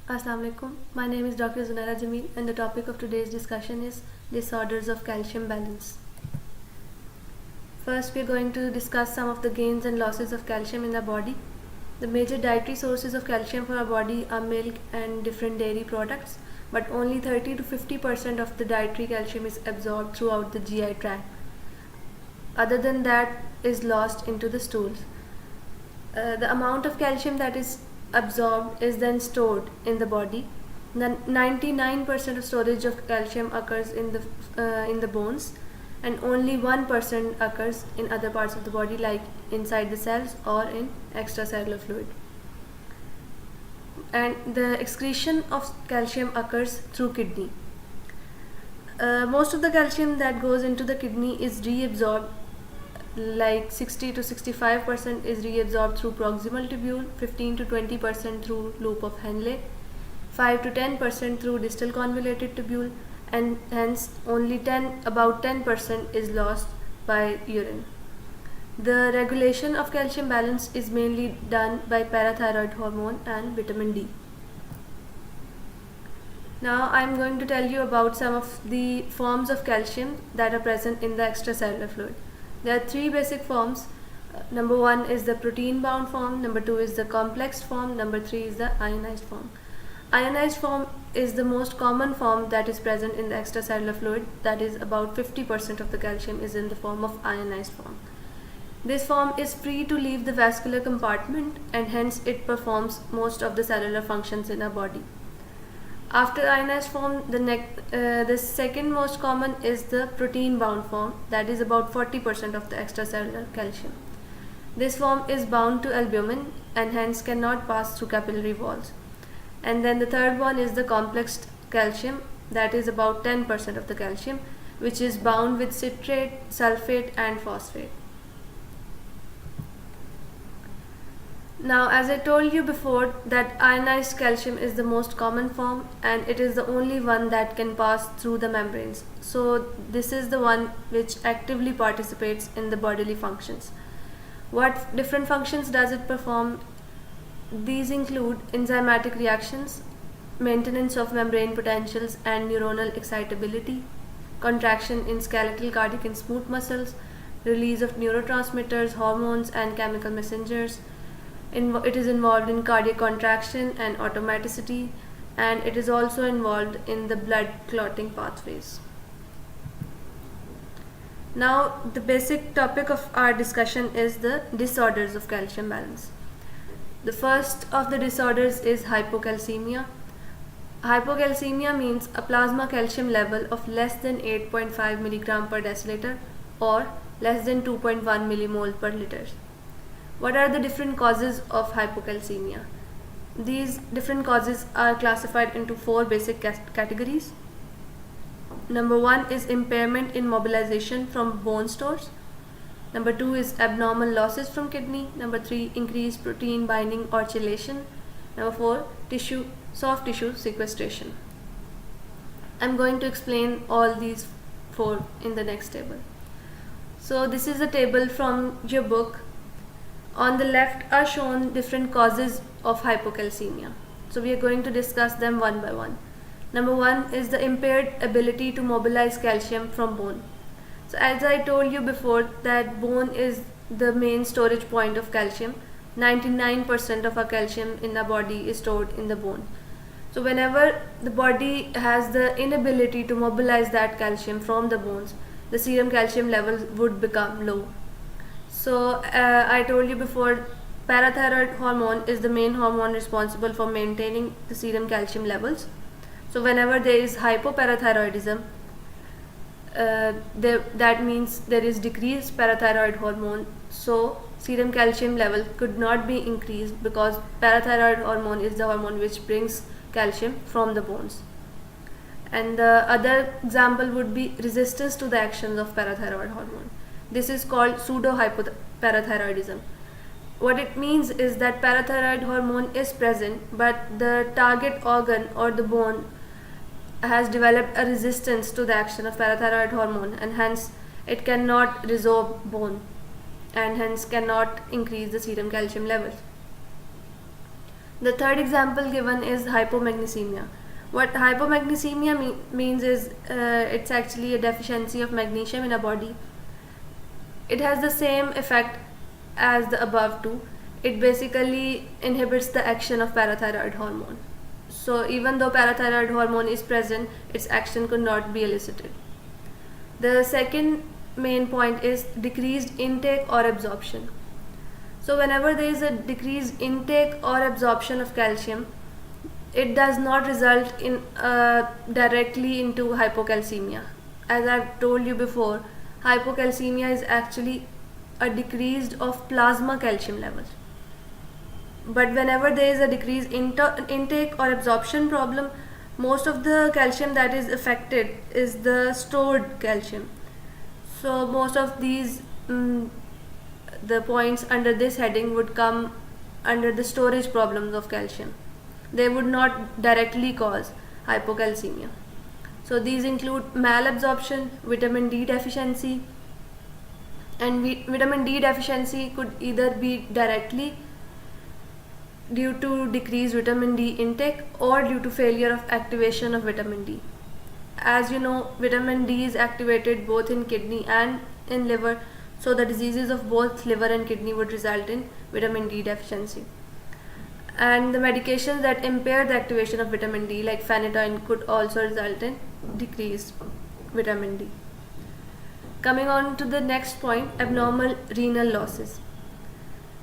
Assalamu alaikum. My name is Dr. Zunaira Jameel and the topic of today's discussion is disorders of calcium balance. First, we are going to discuss some of the gains and losses of calcium in the body. The major dietary sources of calcium for our body are milk and different dairy products, but only 30 to 50% of the dietary calcium is absorbed throughout the GI tract. Other than that is lost into the stools. The amount of calcium that is absorbed is then stored in the body. 99% of storage of calcium occurs in the bones, and only 1% occurs in other parts of the body, like inside the cells or in extracellular fluid. And the excretion of calcium occurs through kidney. Most of the calcium that goes into the kidney is reabsorbed, like 60 to 65% is reabsorbed through proximal tubule, 15 to 20% through loop of Henle, 5 to 10% through distal convoluted tubule, and hence only about 10% is lost by urine. The regulation of calcium balance is mainly done by parathyroid hormone and vitamin D. Now I am going to tell you about some of the forms of calcium that are present in the extracellular fluid. There are three basic forms. Number one is the protein bound form, number two is the complex form, number three is the ionized form. Ionized form is the most common form that is present in the extracellular fluid, that is about 50% of the calcium is in the form of ionized form. This form is free to leave the vascular compartment and hence it performs most of the cellular functions in our body. After ionized form, the second most common is the protein bound form, that is about 40% of the extracellular calcium. This form is bound to albumin and hence cannot pass through capillary walls. And then the third one is the complex calcium, that is about 10% of the calcium, which is bound with citrate, sulfate and phosphate. Now, as I told you before, that ionized calcium is the most common form and it is the only one that can pass through the membranes. So this is the one which actively participates in the bodily functions. What different functions does it perform? These include enzymatic reactions, maintenance of membrane potentials and neuronal excitability, contraction in skeletal, cardiac and smooth muscles, release of neurotransmitters, hormones and chemical messengers. It is involved in cardiac contraction and automaticity, and it is also involved in the blood clotting pathways. Now, the basic topic of our discussion is the disorders of calcium balance. The first of the disorders is hypocalcemia. Hypocalcemia means a plasma calcium level of less than 8.5 milligram per deciliter or less than 2.1 millimole per liter. What are the different causes of hypocalcemia? These different causes are classified into four basic categories. Number one is impairment in mobilization from bone stores. Number two is abnormal losses from kidney. Number three, increased protein binding or chelation. Number four, soft tissue sequestration. I'm going to explain all these four in the next table. So this is a table from your book. On the left are shown different causes of hypocalcemia. So we are going to discuss them one by one. Number one is the impaired ability to mobilize calcium from bone. So as I told you before, that bone is the main storage point of calcium. 99% of our calcium in our body is stored in the bone. So whenever the body has the inability to mobilize that calcium from the bones, the serum calcium levels would become low. So I told you before, parathyroid hormone is the main hormone responsible for maintaining the serum calcium levels. So whenever there is hypoparathyroidism, that means there is decreased parathyroid hormone, so serum calcium level could not be increased because parathyroid hormone is the hormone which brings calcium from the bones. And the other example would be resistance to the actions of parathyroid hormone. This is called pseudo-hypoparathyroidism. What it means is that parathyroid hormone is present, but the target organ or the bone has developed a resistance to the action of parathyroid hormone, and hence it cannot resorb bone and hence cannot increase the serum calcium levels. The third example given is hypomagnesemia. What hypomagnesemia means is it's actually a deficiency of magnesium in a body. It has the same effect as the above two. It basically inhibits the action of parathyroid hormone. So even though parathyroid hormone is present, its action could not be elicited. The second main point is decreased intake or absorption. So whenever there is a decreased intake or absorption of calcium, it does not result in directly into hypocalcemia. As I've told you before, hypocalcemia is actually a decreased of plasma calcium levels. But whenever there is a decreased intake or absorption problem, most of the calcium that is affected is the stored calcium. So most of these the points under this heading would come under the storage problems of calcium. They would not directly cause hypocalcemia. So these include malabsorption, vitamin D deficiency, and vitamin D deficiency could either be directly due to decreased vitamin D intake or due to failure of activation of vitamin D. As you know, vitamin D is activated both in kidney and in liver, so the diseases of both liver and kidney would result in vitamin D deficiency. And the medications that impair the activation of vitamin D, like phenytoin, could also result in decreased vitamin D. Coming on to the next point, abnormal renal losses.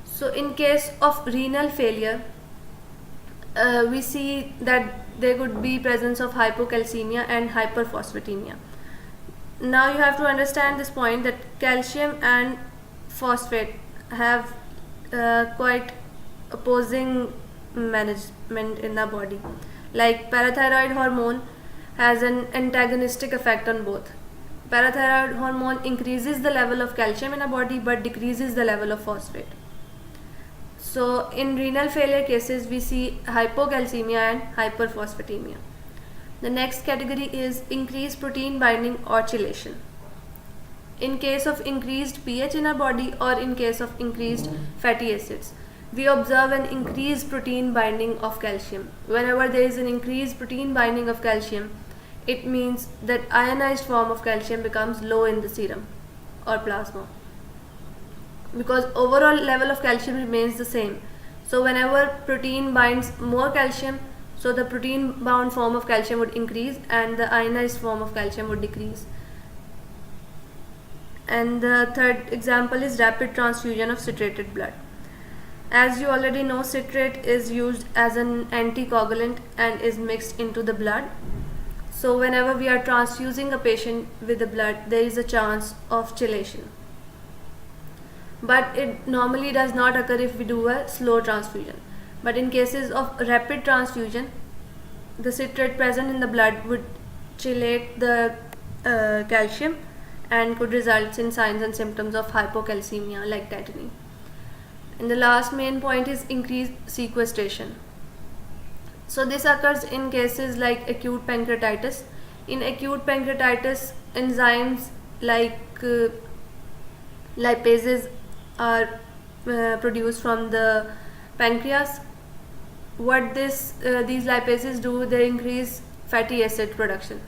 So in case of renal failure, we see that there could be presence of hypocalcemia and hyperphosphatemia. Now you have to understand this point that calcium and phosphate have quite opposing management in the body. Like parathyroid hormone has an antagonistic effect on both. Parathyroid hormone increases the level of calcium in a body but decreases the level of phosphate. So in renal failure cases, we see hypocalcemia and hyperphosphatemia. The next category is increased protein binding or chelation. In case of increased pH in our body or in case of increased fatty acids, we observe an increased protein binding of calcium. Whenever there is an increased protein binding of calcium, it means that ionized form of calcium becomes low in the serum or plasma, because overall level of calcium remains the same. So whenever protein binds more calcium, so the protein bound form of calcium would increase and the ionized form of calcium would decrease. And the third example is rapid transfusion of citrated blood. As you already know, citrate is used as an anticoagulant and is mixed into the blood. So whenever we are transfusing a patient with the blood, there is a chance of chelation. But it normally does not occur if we do a slow transfusion. But in cases of rapid transfusion, the citrate present in the blood would chelate the calcium and could result in signs and symptoms of hypocalcemia like tetany. And the last main point is increased sequestration. So this occurs in cases like acute pancreatitis. In acute pancreatitis, enzymes like lipases are produced from the pancreas. What these lipases do, they increase fatty acid production,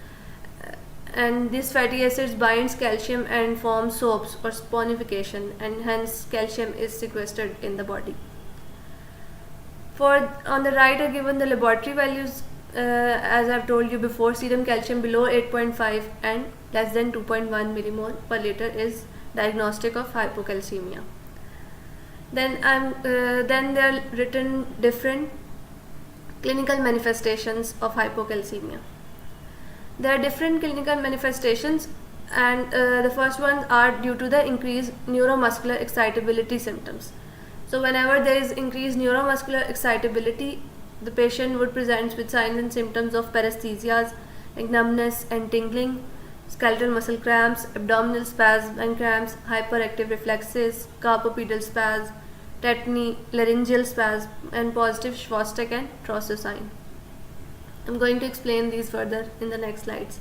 and these fatty acids binds calcium and form soaps or saponification, and hence calcium is sequestered in the body. On the right are given the laboratory values. As I've told you before, serum calcium below 8.5 and less than 2.1 millimole per liter is diagnostic of hypocalcemia. Then there are written different clinical manifestations of hypocalcemia. There are different clinical manifestations, and the first ones are due to the increased neuromuscular excitability symptoms. So whenever there is increased neuromuscular excitability, the patient would present with signs and symptoms of paresthesias like numbness and tingling, skeletal muscle cramps, abdominal spasms and cramps, hyperactive reflexes, carpopedal spasms, tetany, laryngeal spasm, and positive Schwastek and Trousseau sign. I'm going to explain these further in the next slides.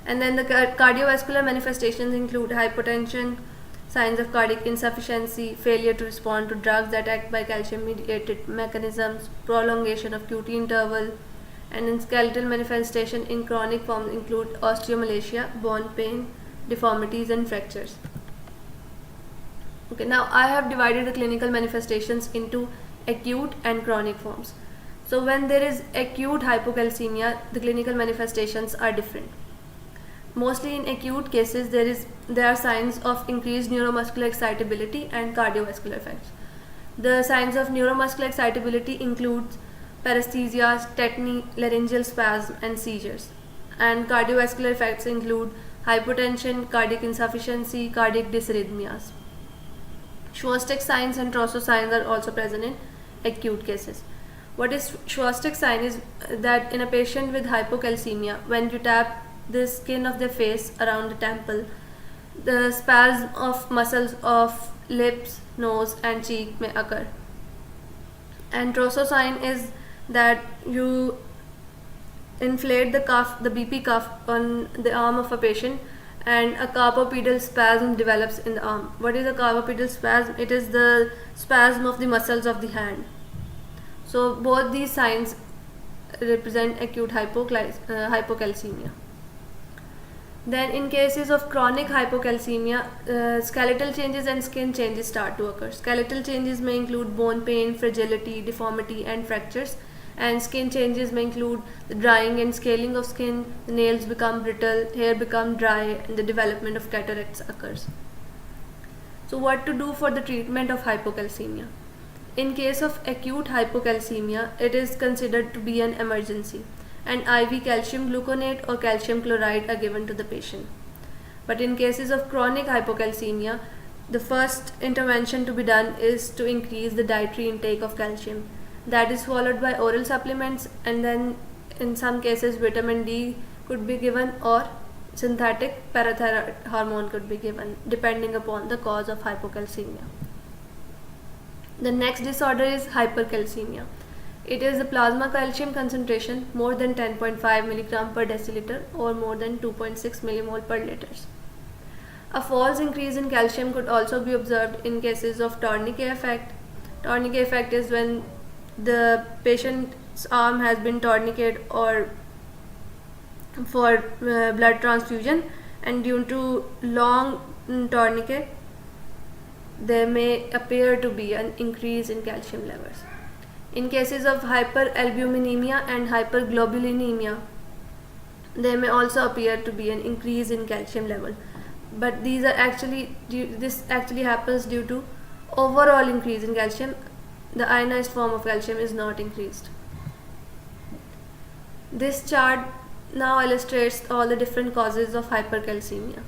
And then the cardiovascular manifestations include hypotension, signs of cardiac insufficiency, failure to respond to drugs that act by calcium-mediated mechanisms, prolongation of QT interval, and in skeletal manifestation in chronic forms include osteomalacia, bone pain, deformities, and fractures. Okay, now I have divided the clinical manifestations into acute and chronic forms. So when there is acute hypocalcemia, the clinical manifestations are different. Mostly in acute cases, there are signs of increased neuromuscular excitability and cardiovascular effects. The signs of neuromuscular excitability include paresthesia, tetany, laryngeal spasm, and seizures. And cardiovascular effects include hypotension, cardiac insufficiency, cardiac dysrhythmias. Schwastek signs and Trosso signs are also present in acute cases. What is Schwastek sign is that in a patient with hypocalcemia, when you tap the skin of their face around the temple, the spasm of muscles of lips, nose, and cheek may occur. And Trosso sign is that you inflate the cuff, the BP cuff on the arm of a patient, and a carpopedal spasm develops in the arm. What is a carpopedal spasm? It is the spasm of the muscles of the hand. So both these signs represent acute hypocalcemia. Then in cases of chronic hypocalcemia, skeletal changes and skin changes start to occur. Skeletal changes may include bone pain, fragility, deformity, and fractures. And skin changes may include the drying and scaling of skin, the nails become brittle, hair become dry, and the development of cataracts occurs. So what to do for the treatment of hypocalcemia? In case of acute hypocalcemia, it is considered to be an emergency, and IV calcium gluconate or calcium chloride are given to the patient. But in cases of chronic hypocalcemia, the first intervention to be done is to increase the dietary intake of calcium. That is followed by oral supplements, and then in some cases vitamin D could be given or synthetic parathyroid hormone could be given depending upon the cause of hypocalcemia. The next disorder is hypercalcemia. It is the plasma calcium concentration more than 10.5 mg per deciliter or more than 2.6 millimole per liter. A false increase in calcium could also be observed in cases of tourniquet effect. Tourniquet effect is when the patient's arm has been tourniqueted or for blood transfusion, and due to long tourniquet there may appear to be an increase in calcium levels. In cases of hyperalbuminemia and hyperglobulinemia, there may also appear to be an increase in calcium level, but this actually happens due to overall increase in calcium. The ionized form of calcium is not increased. This chart now illustrates all the different causes of hypercalcemia.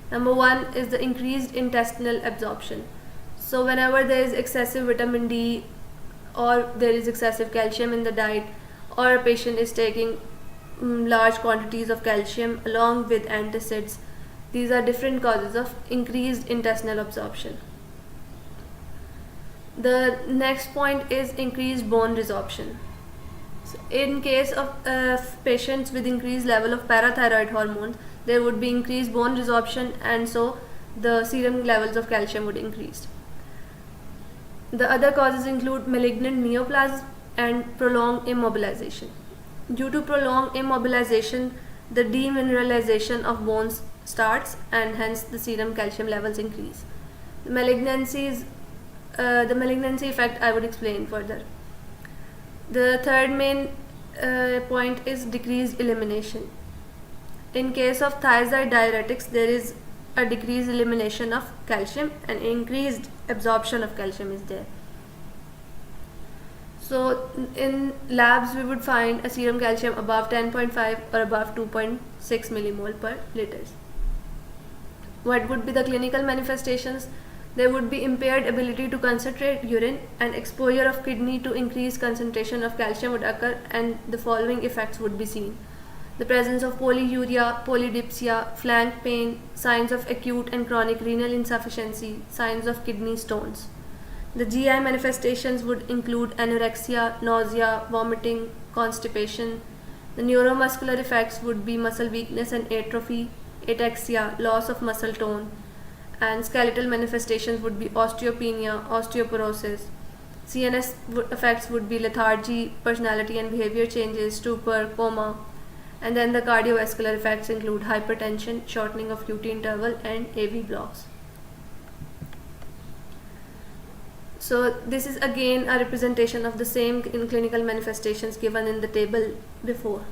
Number one is the increased intestinal absorption. So whenever there is excessive vitamin D or there is excessive calcium in the diet, or a patient is taking large quantities of calcium along with antacids, these are different causes of increased intestinal absorption. The next point is increased bone resorption. So in case of patients with increased level of parathyroid hormones, there would be increased bone resorption, and so the serum levels of calcium would increase. The other causes include malignant neoplasm and prolonged immobilization. Due to prolonged immobilization, the demineralization of bones starts, and hence the serum calcium levels increase. The malignancy effect I would explain further. The third main point is decreased elimination. In case of thiazide diuretics, there is a decreased elimination of calcium and increased absorption of calcium is there. So in labs we would find a serum calcium above 10.5 or above 2.6 millimole per liters. What would be the clinical manifestations? There would be impaired ability to concentrate urine, and exposure of kidney to increased concentration of calcium would occur, and the following effects would be seen. The presence of polyuria, polydipsia, flank pain, signs of acute and chronic renal insufficiency, signs of kidney stones. The GI manifestations would include anorexia, nausea, vomiting, constipation. The neuromuscular effects would be muscle weakness and atrophy, ataxia, loss of muscle tone, and skeletal manifestations would be osteopenia, osteoporosis. CNS effects would be lethargy, personality and behavior changes, stupor, coma. And then the cardiovascular effects include hypertension, shortening of QT interval, and AV blocks. So this is again a representation of the same in clinical manifestations given in the table before.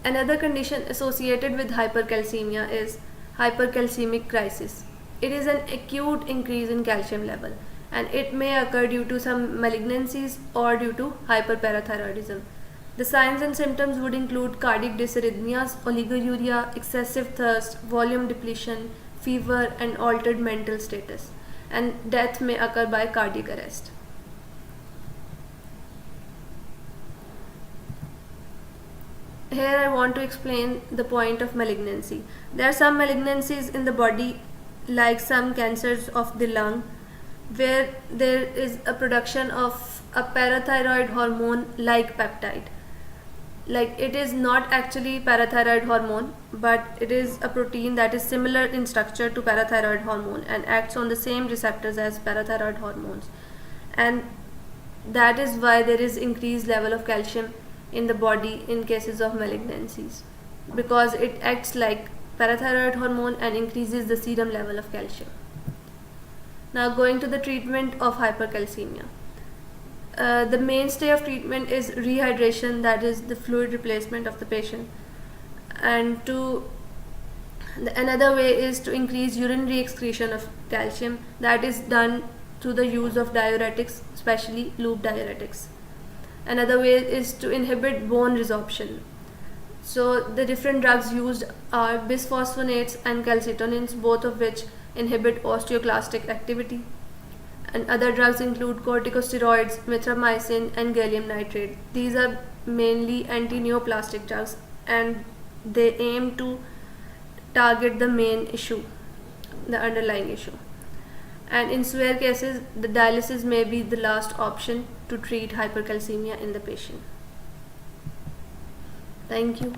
Another condition associated with hypercalcemia is hypercalcemic crisis. It is an acute increase in calcium level, and it may occur due to some malignancies or due to hyperparathyroidism. The signs and symptoms would include cardiac dysarrhythmias, oliguria, excessive thirst, volume depletion, fever, and altered mental status, and death may occur by cardiac arrest. Here I want to explain the point of malignancy. There are some malignancies in the body, like some cancers of the lung, where there is a production of a parathyroid hormone like peptide. Like, it is not actually parathyroid hormone, but it is a protein that is similar in structure to parathyroid hormone and acts on the same receptors as parathyroid hormones, and that is why there is increased level of calcium in the body in cases of malignancies, because it acts like parathyroid hormone and increases the serum level of calcium. Now, going to the treatment of hypercalcemia. The mainstay of treatment is rehydration, that is the fluid replacement of the patient, and another way is to increase urinary excretion of calcium. That is done through the use of diuretics, especially loop diuretics. Another way is to inhibit bone resorption. So the different drugs used are bisphosphonates and calcitonin, both of which inhibit osteoclastic activity. And other drugs include corticosteroids, mithramycin, and gallium nitrate. These are mainly anti-neoplastic drugs, and they aim to target the main issue, the underlying issue. And in severe cases, the dialysis may be the last option to treat hypercalcemia in the patient. Thank you.